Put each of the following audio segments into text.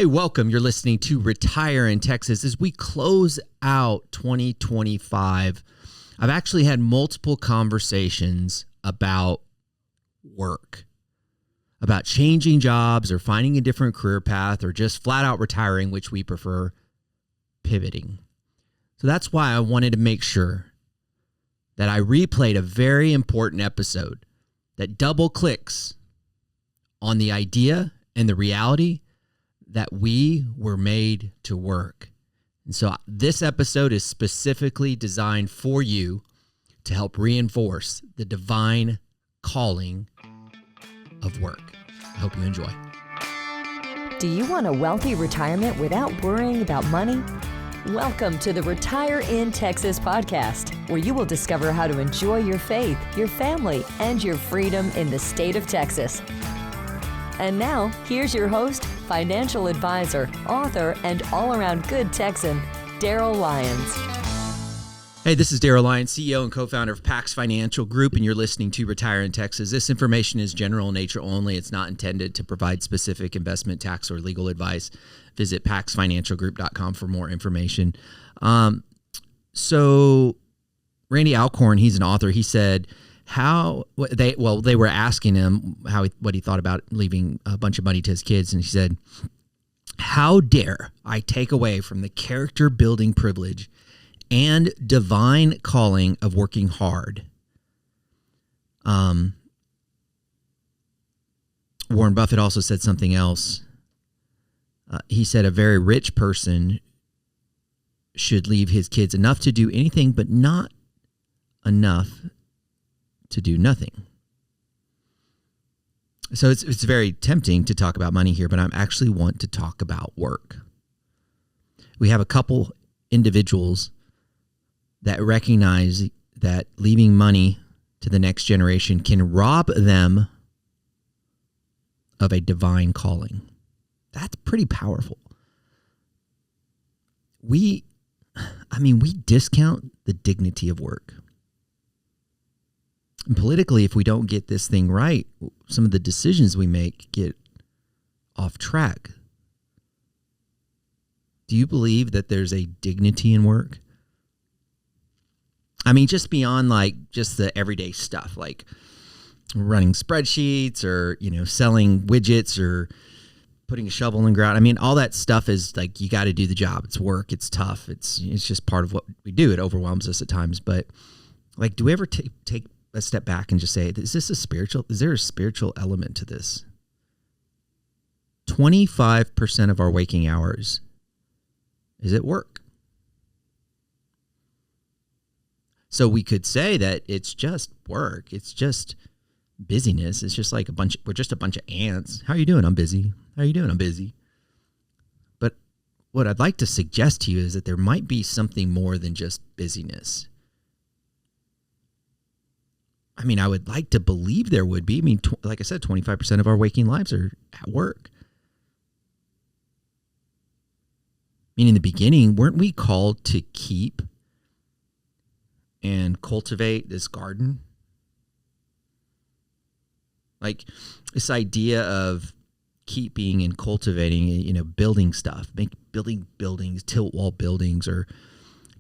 Hey, welcome. You're listening to Retire in Texas. As we close out 2025, I've actually had multiple conversations about work, about changing jobs or finding a different career path or just flat out retiring, which we prefer pivoting. So that's why I wanted to make sure that I replayed a very important episode that double clicks on the idea and the reality that we were made to work. And so this episode is specifically designed for you to help reinforce the divine calling of work. I hope you enjoy. Do you want a wealthy retirement without worrying about money? Welcome to the Retire in Texas podcast, where you will discover how to enjoy your faith, your family, and your freedom in the state of Texas. And now, here's your host, financial advisor, author, and all-around good Texan, Darryl Lyons. Hey, this is Darryl Lyons, CEO and co-founder of Pax Financial Group, and you're listening to Retire in Texas. This information is general in nature only. It's not intended to provide specific investment, tax, or legal advice. Visit paxfinancialgroup.com for more information. So Randy Alcorn, he's an author. He said, they were asking him what he thought about leaving a bunch of money to his kids, and he said, "How dare I take away from the character building privilege and divine calling of working hard?" Warren Buffett also said something else. He said a very rich person should leave his kids enough to do anything, but not enough to do nothing. So it's very tempting to talk about money here, but I actually want to talk about work. We have a couple individuals that recognize that leaving money to the next generation can rob them of a divine calling. That's pretty powerful. We discount the dignity of work. And politically, if we don't get this thing right, some of the decisions we make get off track. Do you believe that there's a dignity in work? I mean, just beyond just the everyday stuff, like running spreadsheets or, selling widgets or putting a shovel in the ground. I mean, all that stuff is you got to do the job. It's work. It's tough. It's just part of what we do. It overwhelms us at times. But do we ever take a step back and just say, is there a spiritual element to this? 25% of our waking hours is at work. So we could say that it's just work. It's just busyness. It's just we're just a bunch of ants. How are you doing? I'm busy. How are you doing? I'm busy. But what I'd like to suggest to you is that there might be something more than just busyness. I mean, I would like to believe there would be. I mean, like I said, 25% of our waking lives are at work. I mean, in the beginning, weren't we called to keep and cultivate this garden? This idea of keeping and cultivating, building stuff, building buildings, tilt wall buildings, or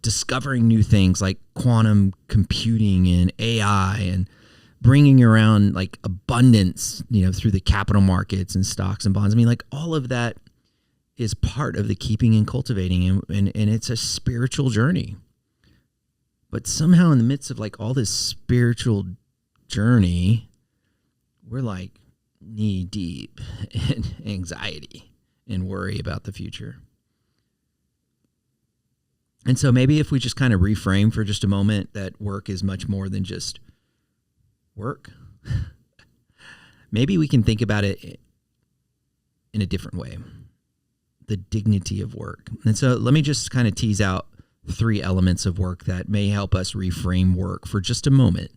discovering new things like quantum computing and AI, and bringing around abundance, through the capital markets and stocks and bonds. I mean, all of that is part of the keeping and cultivating, and it's a spiritual journey. But somehow in the midst of all this spiritual journey, we're knee deep in anxiety and worry about the future. And so maybe if we just kind of reframe for just a moment that work is much more than just work, maybe we can think about it in a different way. The dignity of work. And so let me just kind of tease out 3 elements of work that may help us reframe work for just a moment.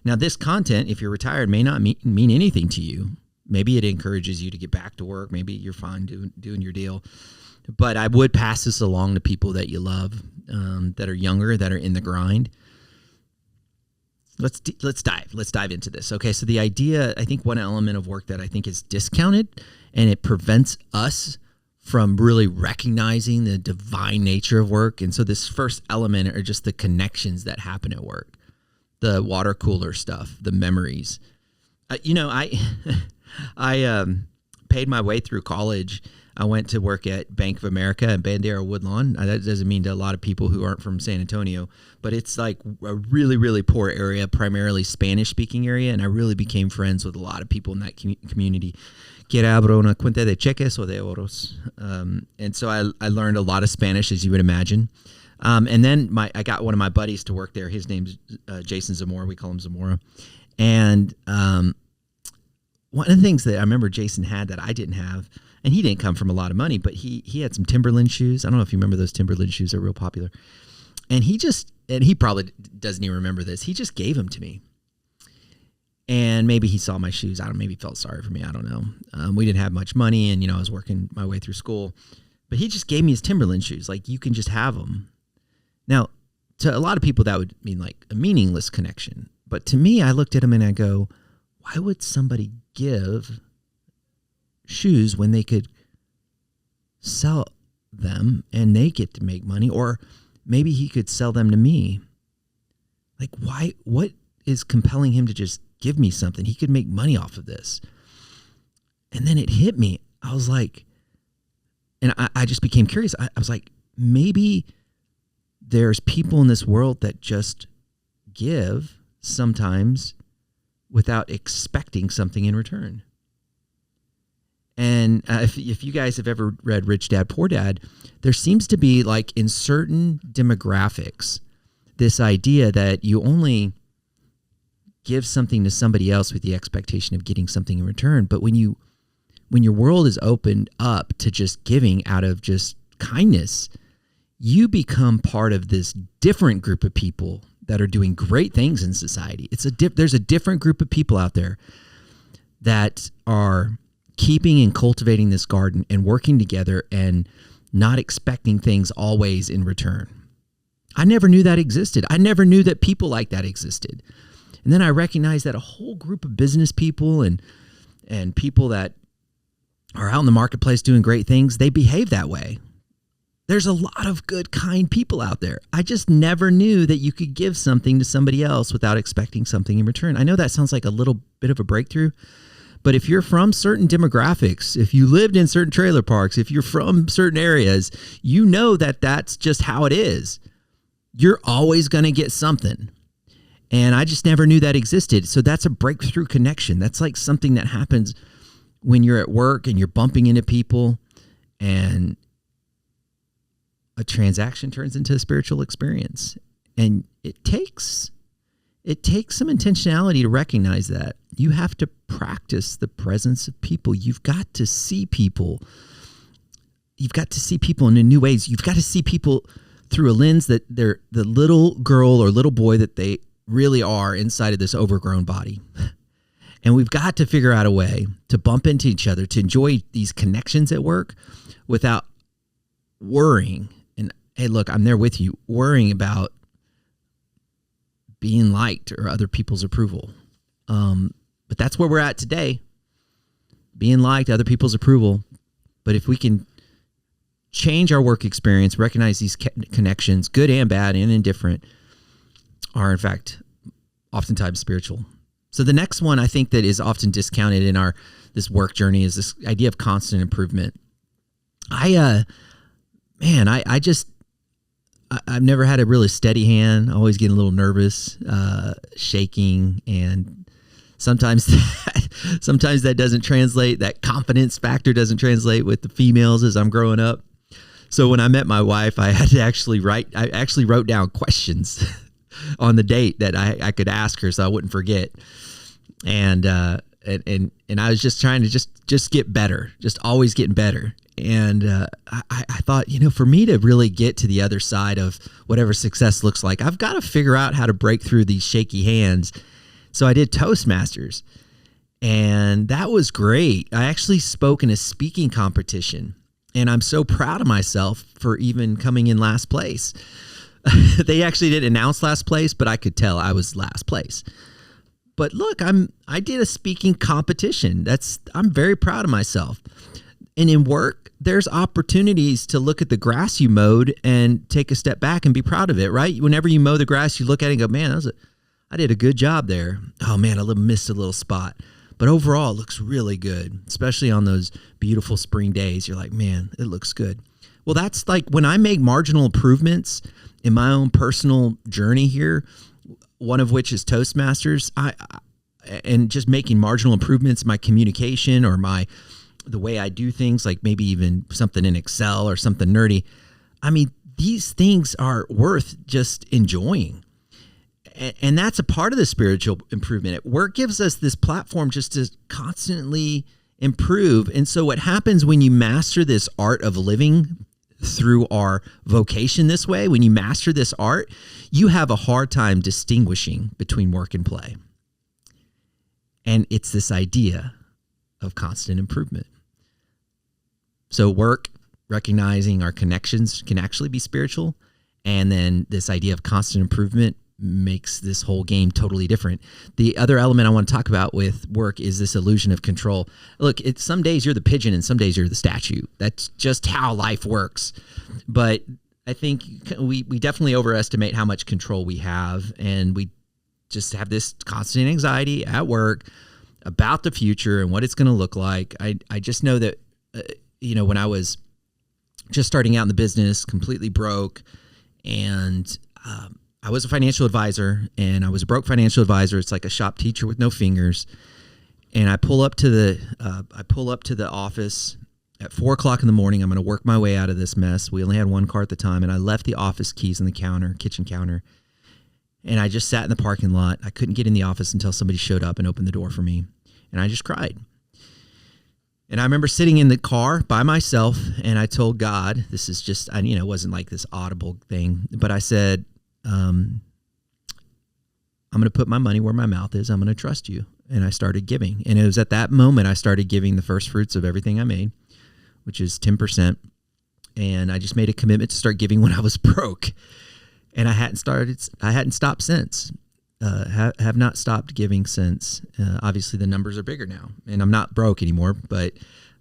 Now, this content, if you're retired, may not mean anything to you. Maybe it encourages you to get back to work. Maybe you're fine doing your deal. But I would pass this along to people that you love, that are younger, that are in the grind. Let's dive into this. Okay, so the idea, I think one element of work that I think is discounted, and it prevents us from really recognizing the divine nature of work. And so this first element are just the connections that happen at work, the water cooler stuff, the memories. I paid my way through college. I went to work at Bank of America in Bandera Woodlawn. That doesn't mean to a lot of people who aren't from San Antonio, but it's like a really, really poor area, primarily Spanish-speaking area, and I really became friends with a lot of people in that community. Quiere abro una cuenta de cheques o de oros? And so I learned a lot of Spanish, as you would imagine. And then I got one of my buddies to work there. His name's Jason Zamora. We call him Zamora. And one of the things that I remember Jason had that I didn't have, and he didn't come from a lot of money, but he had some Timberland shoes. I don't know if you remember those Timberland shoes. They're real popular. And he probably doesn't even remember this. He just gave them to me. And maybe he saw my shoes. Maybe he felt sorry for me. I don't know. We didn't have much money, and I was working my way through school. But he just gave me his Timberland shoes. Like, you can just have them. Now, to a lot of people, that would mean like a meaningless connection. But to me, I looked at him and I go, why would somebody give shoes when they could sell them and they get to make money? Or maybe he could sell them to me. Like, why? What is compelling him to just give me something? He could make money off of this. And then it hit me. I was like, and I just became curious. I was like, maybe there's people in this world that just give sometimes without expecting something in return. And if you guys have ever read Rich Dad, Poor Dad, there seems to be, like, in certain demographics, this idea that you only give something to somebody else with the expectation of getting something in return. But when your world is opened up to just giving out of just kindness, you become part of this different group of people that are doing great things in society. There's a different group of people out there that are keeping and cultivating this garden and working together and not expecting things always in return. I never knew that existed. I never knew that people like that existed. And then I recognized that a whole group of business people and people that are out in the marketplace doing great things, they behave that way. There's a lot of good, kind people out there. I just never knew that you could give something to somebody else without expecting something in return. I know that sounds like a little bit of a breakthrough, but if you're from certain demographics, if you lived in certain trailer parks, if you're from certain areas, you know that that's just how it is. You're always going to get something. And I just never knew that existed. So that's a breakthrough connection. That's like something that happens when you're at work and you're bumping into people and a transaction turns into a spiritual experience. And it takes some intentionality to recognize that. You have to practice the presence of people. You've got to see people. You've got to see people in new ways. You've got to see people through a lens that they're the little girl or little boy that they really are inside of this overgrown body. And we've got to figure out a way to bump into each other, to enjoy these connections at work without worrying. And hey, look, I'm there with you, worrying about being liked or other people's approval. But that's where we're at today, being liked, other people's approval. But if we can change our work experience, recognize these connections, good and bad and indifferent, are in fact oftentimes spiritual. So the next one I think that is often discounted in this work journey is this idea of constant improvement. I've never had a really steady hand, always getting a little nervous, shaking, and sometimes that doesn't translate, that confidence factor doesn't translate with the females as I'm growing up. So when I met my wife, I had to actually wrote down questions on the date that I could ask her so I wouldn't forget. And I was just trying to just get better, just always getting better. And I thought, for me to really get to the other side of whatever success looks like, I've got to figure out how to break through these shaky hands. So I did Toastmasters, and that was great. I actually spoke in a speaking competition, and I'm so proud of myself for even coming in last place. They actually didn't announce last place, but I could tell I was last place. But look, I did a speaking competition. I'm very proud of myself. And in work, there's opportunities to look at the grass you mowed and take a step back and be proud of it, right? Whenever you mow the grass, you look at it and go, man, I did a good job there. Oh man, I missed a little spot. But overall, it looks really good, especially on those beautiful spring days. You're like, man, it looks good. Well, that's like when I make marginal improvements in my own personal journey here, one of which is Toastmasters, and just making marginal improvements in my communication or the way I do things, like maybe even something in Excel or something nerdy. I mean, these things are worth just enjoying. And that's a part of the spiritual improvement. Work gives us this platform just to constantly improve. And so what happens when you master this art of living through our vocation this way, when you master this art, you have a hard time distinguishing between work and play. And it's this idea of constant improvement. So work, recognizing our connections, can actually be spiritual. And then this idea of constant improvement makes this whole game totally different. The other element I want to talk about with work is this illusion of control. Look, some days you're the pigeon and some days you're the statue. That's just how life works. But I think we definitely overestimate how much control we have, and we just have this constant anxiety at work about the future and what it's going to look like. I just know that, when I was just starting out in the business, completely broke, and I was a financial advisor, and I was a broke financial advisor. It's like a shop teacher with no fingers. And I pull up to the office at 4:00 in the morning. I'm going to work my way out of this mess. We only had one car at the time, and I left the office keys on the kitchen counter. And I just sat in the parking lot. I couldn't get in the office until somebody showed up and opened the door for me. And I just cried. And I remember sitting in the car by myself, and I told God, this is just, it wasn't like this audible thing, but I said, I'm going to put my money where my mouth is. I'm going to trust you. And I started giving. And it was at that moment I started giving the first fruits of everything I made, which is 10%. And I just made a commitment to start giving when I was broke. And I hadn't stopped since. Have not stopped giving since. Obviously the numbers are bigger now, and I'm not broke anymore, but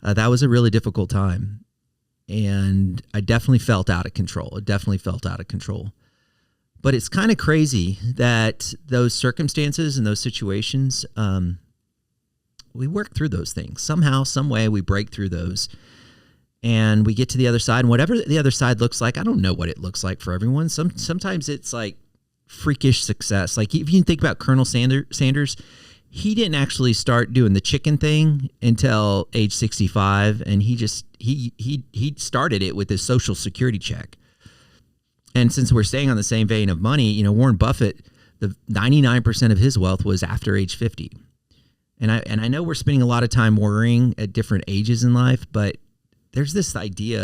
that was a really difficult time. And I definitely felt out of control. But it's kind of crazy that those circumstances and those situations, we work through those things. Somehow, some way, we break through those. And we get to the other side. And whatever the other side looks like, I don't know what it looks like for everyone. Sometimes it's like freakish success. Like if you think about Colonel Sanders, he didn't actually start doing the chicken thing until age 65. And he started it with his Social Security check. And since we're staying on the same vein of money, Warren Buffett, the 99% of his wealth was after age 50. And I know we're spending a lot of time worrying at different ages in life, but there's this idea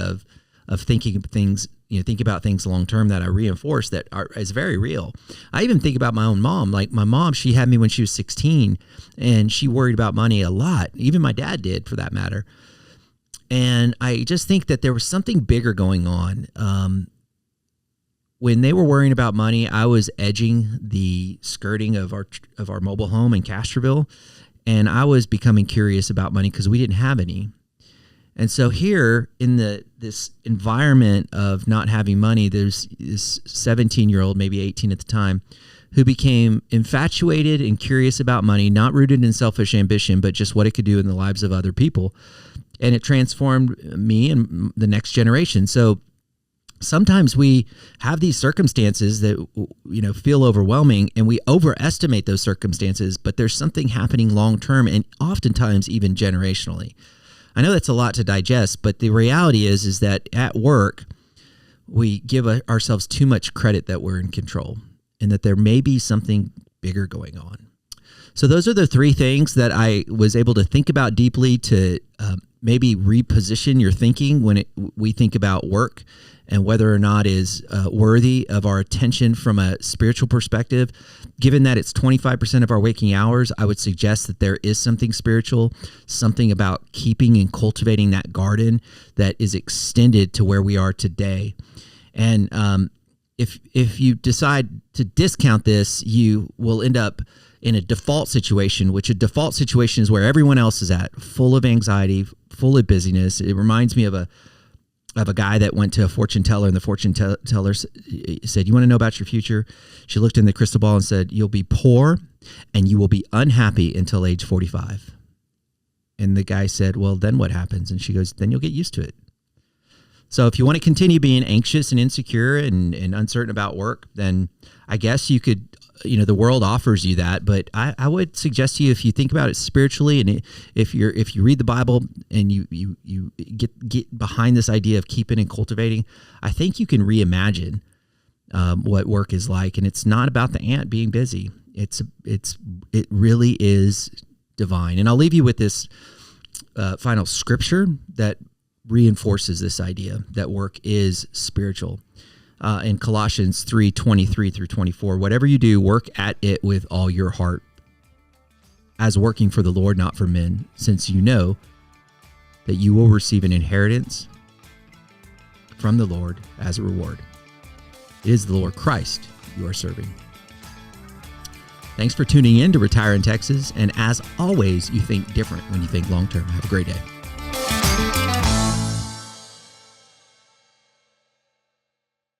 of thinking things, think about things long term that I reinforce that is very real. I even think about my own mom. Like my mom, she had me when she was 16, and she worried about money a lot. Even my dad did, for that matter. And I just think that there was something bigger going on. When they were worrying about money, I was edging the skirting of our mobile home in Castroville, and I was becoming curious about money because we didn't have any. And so here in this environment of not having money, there's this 17-year-old, maybe 18 at the time, who became infatuated and curious about money, not rooted in selfish ambition, but just what it could do in the lives of other people. And it transformed me and the next generation. So sometimes we have these circumstances that, feel overwhelming, and we overestimate those circumstances, but there's something happening long-term and oftentimes even generationally. I know that's a lot to digest, but the reality is that at work, we give ourselves too much credit that we're in control and that there may be something bigger going on. So those are the three things that I was able to think about deeply to maybe reposition your thinking when we think about work and whether or not is worthy of our attention from a spiritual perspective. Given that it's 25% of our waking hours, I would suggest that there is something spiritual, something about keeping and cultivating that garden that is extended to where we are today. And if you decide to discount this, you will end up in a default situation, which a default situation is where everyone else is at, full of anxiety, full of busyness. It reminds me of a guy that went to a fortune teller, and the fortune teller said, "You want to know about your future?" She looked in the crystal ball and said, "You'll be poor and you will be unhappy until age 45. And the guy said, "Well, then what happens?" And she goes, "Then you'll get used to it." So if you want to continue being anxious and insecure and uncertain about work, then I guess you could, the world offers you that. But I would suggest to you, if you think about it spiritually, and if you read the Bible and you get behind this idea of keeping and cultivating, I think you can reimagine what work is like. And it's not about the ant being busy. It really is divine. And I'll leave you with this final scripture that reinforces this idea that work is spiritual. In Colossians 3:23 through 24, whatever you do, work at it with all your heart, as working for the Lord, not for men, since you know that you will receive an inheritance from the Lord as a reward. It is the Lord Christ you are serving. Thanks for tuning in to Retire in Texas. And as always, you think different when you think long-term. Have a great day.